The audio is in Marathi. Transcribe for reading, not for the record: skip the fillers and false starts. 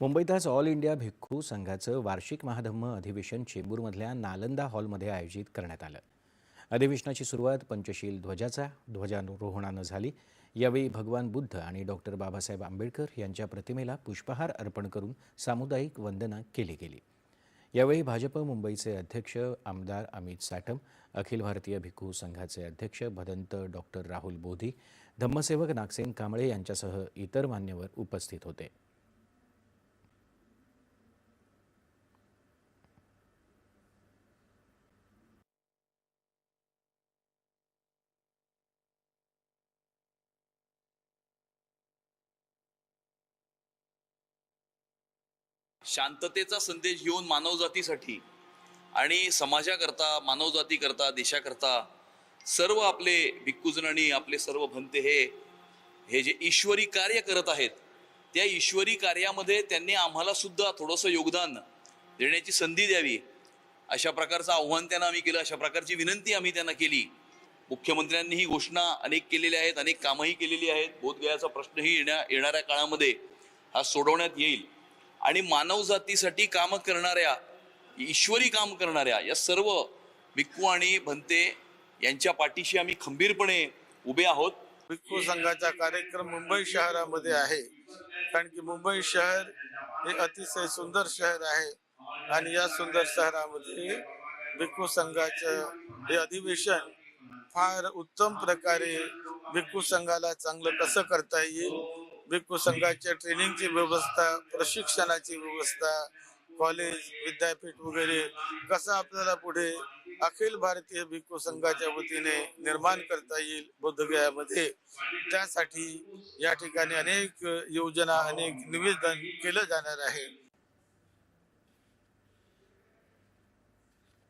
मुंबईत आज ऑल इंडिया भिक्खू संघाचं वार्षिक महाधम्म अधिवेशन चेंबूरमधल्या नालंदा हॉलमध्ये आयोजित करण्यात आलं. अधिवेशनाची सुरुवात पंचशील ध्वजाचा ध्वजारोहणानं झाली. यावेळी भगवान बुद्ध आणि डॉक्टर बाबासाहेब आंबेडकर यांच्या प्रतिमेला पुष्पहार अर्पण करून सामुदायिक वंदना केली गेली. यावेळी भाजप मुंबईचे अध्यक्ष आमदार अमित साटम, अखिल भारतीय भिक्खू संघाचे अध्यक्ष भदंत डॉक्टर राहुल बोधी, धम्मसेवक नागसेन कांबळे यांच्यासह इतर मान्यवर उपस्थित होते. शांततेचा संदेश घेऊन मानवजातीसाठी आणि समाजाकरता, मानवजातीकरता, देशाकरता सर्व आपले भिक्खुजन आणि आपले सर्व भंते हे जे ईश्वरी कार्य करत आहेत, त्या ईश्वरी कार्यामध्ये त्यांनी आम्हाला सुद्धा थोडंसं योगदान देण्याची संधी द्यावी, अशा प्रकारचं आव्हान त्यांना आम्ही केलं, अशा प्रकारची विनंती आम्ही त्यांना केली. मुख्यमंत्र्यांनी ही घोषणा अनेक केलेल्या आहेत, अनेक कामंही केलेली आहेत. बोधगयाचा प्रश्नही येणाऱ्या काळामध्ये हा सोडवण्यात येईल आणि मानवजातीसाठी काम करणाऱ्या, ईश्वरी काम करणाऱ्या या सर्व भिक्खू आणि भंते यांच्या पाठीशी आम्ही खंबीरपणे उभे आहोत. भिक्खू संघाचा कार्यक्रम मुंबई शहरामध्ये आहे, कारण की मुंबई शहर हे अतिशय सुंदर शहर आहे आणि या सुंदर शहरामध्ये भिक्खू संघाचं हे अधिवेशन फार उत्तम प्रकारे भिक्खू संघाला चांगलं कसं करता येईल, भिक्खू संघाच्या ट्रेनिंगची व्यवस्था, प्रशिक्षणाची व्यवस्था, कॉलेज, विद्यापीठ वगैरे कसं आपल्याला पुढे अखिल भारतीय भिक्खू संघाच्या वतीने निर्माण करता येईल बोधगयामध्ये, त्यासाठी या ठिकाणी अनेक योजना, अनेक निवेदन केलं जाणार आहे.